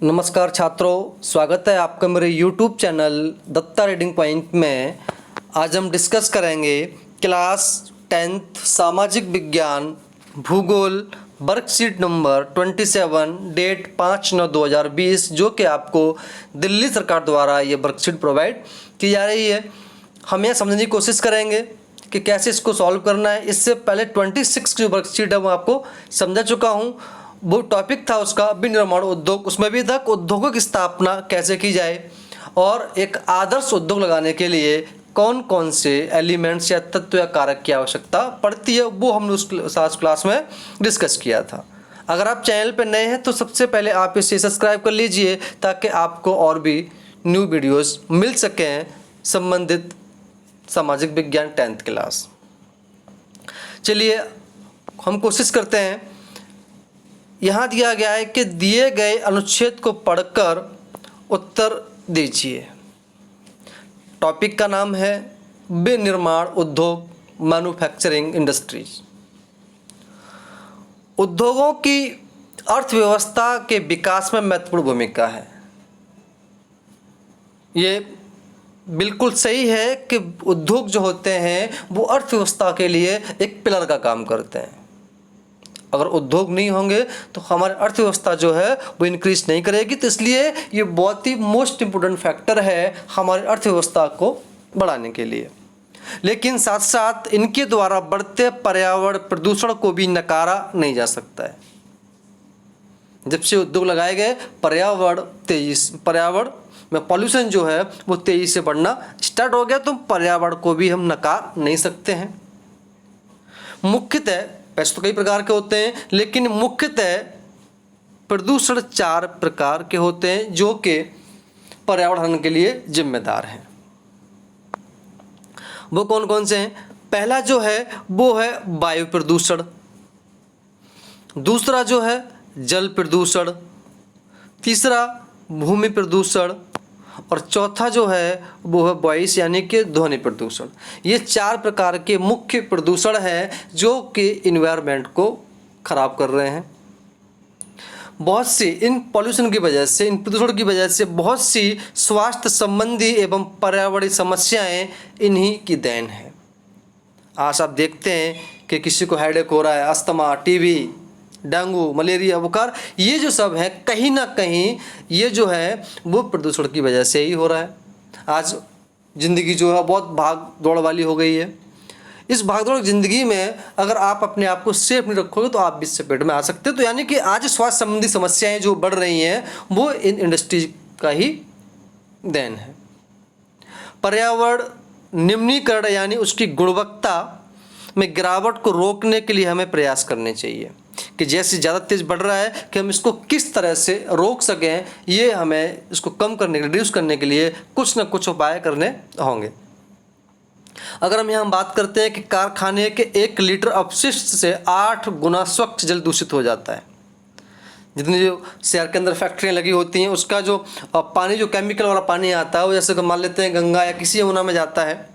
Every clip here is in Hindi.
नमस्कार छात्रों, स्वागत है आपका मेरे YouTube channel Datta reading point में। आज हम डिस्कस करेंगे क्लास 10th सामाजिक विज्ञान भूगोल वर्कशीट नंबर 27 डेट 5/9/2020, जो कि आपको दिल्ली सरकार द्वारा ये वर्कशीट प्रोवाइड की जा रही है। हम यह समझने की कोशिश करेंगे कि कैसे इसको सॉल्व करना है। इससे पहले 26 की जो वर्कशीट है वो आपको समझा चुका हूँ। वो टॉपिक था उसका विनिर्माण उद्योग, उसमें भी तक उद्योगों की स्थापना कैसे की जाए और एक आदर्श उद्योग लगाने के लिए कौन कौन से एलिमेंट्स या तत्व या कारक की आवश्यकता पड़ती है, वो हमने उस क्लास में डिस्कस किया था। अगर आप चैनल पर नए हैं तो सबसे पहले आप इसे सब्सक्राइब कर लीजिए ताकि आपको और भी न्यू वीडियोस मिल सकें संबंधित सामाजिक विज्ञान 10th क्लास। चलिए हम कोशिश करते हैं। यहाँ दिया गया है कि दिए गए अनुच्छेद को पढ़कर उत्तर दीजिए। टॉपिक का नाम है विनिर्माण उद्योग, मैन्युफैक्चरिंग इंडस्ट्रीज। उद्योगों की अर्थव्यवस्था के विकास में महत्वपूर्ण भूमिका है। ये बिल्कुल सही है कि उद्योग जो होते हैं वो अर्थव्यवस्था के लिए एक पिलर का काम करते हैं। अगर उद्योग नहीं होंगे तो हमारी अर्थव्यवस्था जो है वो इंक्रीज नहीं करेगी। तो इसलिए ये बहुत ही मोस्ट इम्पोर्टेंट फैक्टर है हमारी अर्थव्यवस्था को बढ़ाने के लिए। लेकिन साथ साथ इनके द्वारा बढ़ते पर्यावरण प्रदूषण को भी नकारा नहीं जा सकता है। जब से उद्योग लगाए गए पर्यावरण में पॉल्यूशन जो है वो तेजी से बढ़ना स्टार्ट हो गया, तो पर्यावरण को भी हम नकार नहीं सकते हैं। मुख्यतः वैसे तो कई प्रकार के होते हैं, लेकिन मुख्यतः प्रदूषण 4 प्रकार के होते हैं जो कि पर्यावरण के लिए जिम्मेदार हैं। वो कौन कौन से हैं? पहला जो है वो है वायु प्रदूषण, दूसरा जो है जल प्रदूषण, तीसरा भूमि प्रदूषण और चौथा जो है वो है वॉइस यानी कि ध्वनि प्रदूषण। ये 4 प्रकार के मुख्य प्रदूषण हैं जो कि इन्वायरमेंट को खराब कर रहे हैं। बहुत सी इन पॉल्यूशन की वजह से, इन प्रदूषण की वजह से बहुत सी स्वास्थ्य संबंधी एवं पर्यावरणीय समस्याएं इन्हीं की देन है। आज आप देखते हैं कि किसी को हेडेक हो रहा है, अस्थमा, टीबी, डेंगू, मलेरिया, बुखार, ये जो सब है कहीं ना कहीं ये जो है वो प्रदूषण की वजह से ही हो रहा है। आज ज़िंदगी जो है बहुत भाग दौड़ वाली हो गई है। इस भाग दौड़ ज़िंदगी में अगर आप अपने आप को सेफ नहीं रखोगे तो आप भी इससे पेट में आ सकते हो। तो यानी कि आज स्वास्थ्य संबंधी समस्याएं जो बढ़ रही हैं वो इन इंडस्ट्रीज का ही देन है। पर्यावरण निम्नीकरण यानी उसकी गुणवत्ता में गिरावट को रोकने के लिए हमें प्रयास करने चाहिए कि जैसे ज़्यादा तेज़ बढ़ रहा है कि हम इसको किस तरह से रोक सकें। ये हमें इसको कम करने के लिए, रिड्यूस करने के लिए कुछ न कुछ उपाय करने होंगे। अगर हम यहाँ बात करते हैं कि कारखाने के 1 लीटर अपशिष्ट से 8 गुना स्वच्छ जल दूषित हो जाता है। जितनी जो शहर के अंदर फैक्ट्रियाँ लगी होती हैं उसका जो पानी, जो केमिकल वाला पानी आता है वो जैसे मान लेते हैं गंगा या किसी यमुना में जाता है,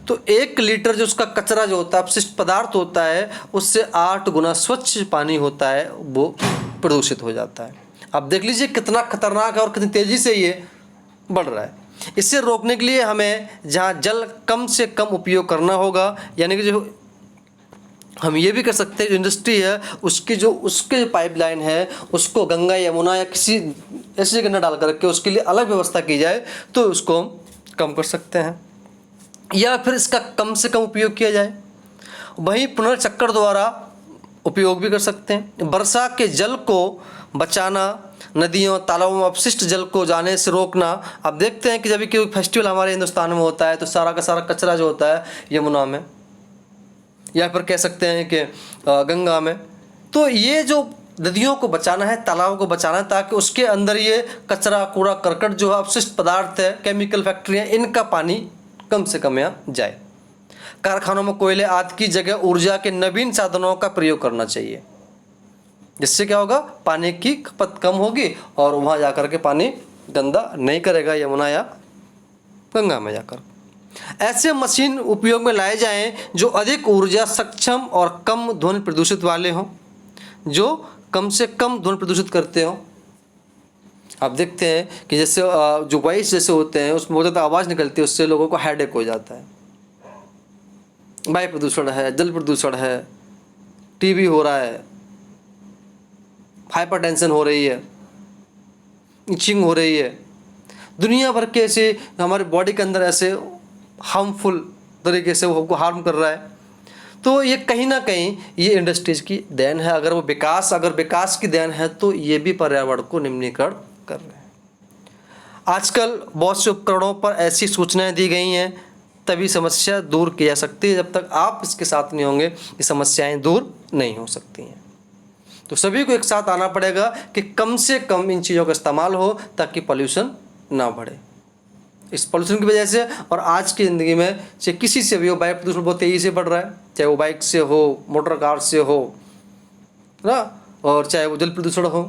तो 1 लीटर जो उसका कचरा जो होता है, अपशिष्ट पदार्थ होता है, उससे 8 गुना स्वच्छ पानी होता है वो प्रदूषित हो जाता है। आप देख लीजिए कितना खतरनाक है और कितनी तेज़ी से ये बढ़ रहा है। इसे रोकने के लिए हमें जहाँ जल कम से कम उपयोग करना होगा, यानी कि जो हम ये भी कर सकते हैं, जो इंडस्ट्री है उसके जो पाइपलाइन है उसको गंगा यमुना या किसी ऐसी जगह न डाल करके उसके लिए अलग व्यवस्था की जाए तो उसको हम कम कर सकते हैं, या फिर इसका कम से कम उपयोग किया जाए। वहीं पुनर्चक्र द्वारा उपयोग भी कर सकते हैं। वर्षा के जल को बचाना, नदियों तालाबों में अपशिष्ट जल को जाने से रोकना। आप देखते हैं कि जब भी कोई फेस्टिवल हमारे हिंदुस्तान में होता है तो सारा का सारा कचरा जो होता है यमुना में या फिर कह सकते हैं कि गंगा में। तो ये जो नदियों को बचाना है, तालाबों को बचाना है, ताकि उसके अंदर ये कचरा, कूड़ा करकट जो है, अपशिष्ट पदार्थ है, केमिकल फैक्ट्रियाँ, इनका पानी कम से कम यहाँ जाए। कारखानों में कोयले आदि की जगह ऊर्जा के नवीन साधनों का प्रयोग करना चाहिए, जिससे क्या होगा, पानी की खपत कम होगी और वहाँ जाकर के पानी गंदा नहीं करेगा यमुना या गंगा में जाकर। ऐसे मशीन उपयोग में लाए जाएं जो अधिक ऊर्जा सक्षम और कम ध्वनि प्रदूषित वाले हों, जो कम से कम ध्वनि प्रदूषित करते हों। आप देखते हैं कि जैसे जो वॉइस जैसे होते हैं उसमें बहुत ज़्यादा आवाज़ निकलती है, उससे लोगों को हेडेक हो जाता है। वायु प्रदूषण है, जल प्रदूषण है, टीबी हो रहा है, हाइपरटेंशन हो रही है, इचिंग हो रही है, दुनिया भर के ऐसे हमारे बॉडी के अंदर ऐसे हार्मफुल तरीके से वो हमको हार्म कर रहा है। तो ये कहीं ना कहीं ये इंडस्ट्रीज की देन है। अगर विकास की देन है तो ये भी पर्यावरण को निम्नीकरण कर रहे हैं। आजकल बहुत से उपकरणों पर ऐसी सूचनाएं दी गई हैं तभी समस्या दूर की जा सकती है। जब तक आप इसके साथ नहीं होंगे ये समस्याएं दूर नहीं हो सकती हैं। तो सभी को एक साथ आना पड़ेगा कि कम से कम इन चीज़ों का इस्तेमाल हो ताकि पॉल्यूशन ना बढ़े। इस पॉल्यूशन की वजह से और आज की ज़िंदगी में चाहे किसी से भी हो, वायु प्रदूषण बहुत तेज़ी से बढ़ रहा है, चाहे वो बाइक से हो, मोटर कार से हो ना, और चाहे वो जल प्रदूषण हो,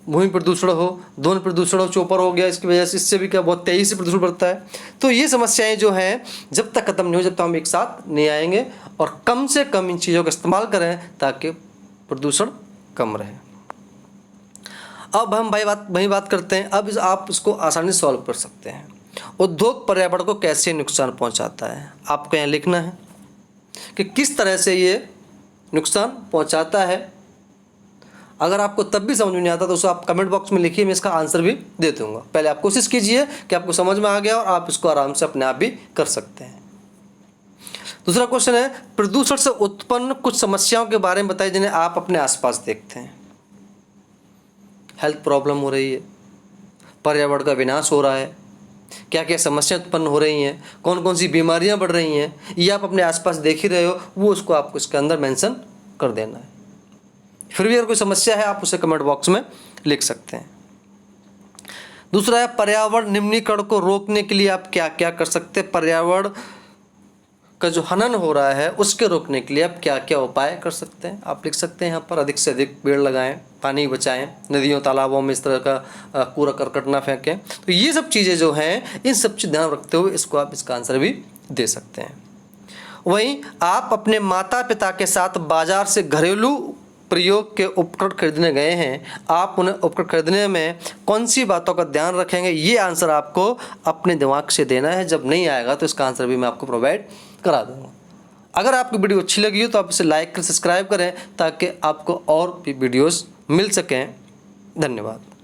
भूमि प्रदूषण हो, ध्वनि प्रदूषण हो, चोपर हो गया, इसकी वजह से इससे भी क्या बहुत तेज़ी से प्रदूषण बढ़ता है। तो ये समस्याएं जो हैं जब तक ख़त्म नहीं हो, जब तक हम एक साथ नहीं आएंगे और कम से कम इन चीज़ों का इस्तेमाल करें ताकि प्रदूषण कम रहे। अब हम वही बात करते हैं। अब आप इसको आसानी से सॉल्व कर सकते हैं। उद्योग पर्यावरण को कैसे नुकसान पहुंचाता है, आपको यहाँ लिखना है कि किस तरह से ये नुकसान पहुंचाता है। अगर आपको तब भी समझ में नहीं आता तो उसको आप कमेंट बॉक्स में लिखिए, मैं इसका आंसर भी दे दूंगा। पहले आप कोशिश कीजिए कि आपको समझ में आ गया और आप इसको आराम से अपने आप भी कर सकते हैं। दूसरा क्वेश्चन है, प्रदूषण से उत्पन्न कुछ समस्याओं के बारे में बताइए जिन्हें आप अपने आसपास देखते हैं। हेल्थ प्रॉब्लम हो रही है, पर्यावरण का विनाश हो रहा है, क्या क्या समस्याएं उत्पन्न हो रही हैं, कौन कौन सी बीमारियां बढ़ रही हैं, ये आप अपने आसपास देख ही रहे हो, वो उसको आपको इसके अंदर मेंशन कर देना है। फिर भी अगर कोई समस्या है आप उसे कमेंट बॉक्स में लिख सकते हैं। दूसरा है, पर्यावरण निम्नीकरण को रोकने के लिए आप क्या क्या कर सकते हैं। पर्यावरण का जो हनन हो रहा है उसके रोकने के लिए आप क्या क्या उपाय कर सकते हैं, आप लिख सकते हैं यहाँ पर। अधिक से अधिक पेड़ लगाएं, पानी बचाएं, नदियों तालाबों में इस तरह का कूड़ा करकट ना फेंकें। तो ये सब चीज़ें जो हैं इन सब चीज़ ध्यान रखते हुए इसको आप इसका आंसर भी दे सकते हैं। वहीं आप अपने माता पिता के साथ बाजार से घरेलू प्रयोग के उपकरण खरीदने गए हैं, आप उन्हें उपकरण खरीदने में कौन सी बातों का ध्यान रखेंगे, ये आंसर आपको अपने दिमाग से देना है। जब नहीं आएगा तो इसका आंसर भी मैं आपको प्रोवाइड करा दूंगा। अगर आपको वीडियो अच्छी लगी हो तो आप इसे लाइक करें, सब्सक्राइब करें ताकि आपको और भी वीडियोस मिल सकें। धन्यवाद।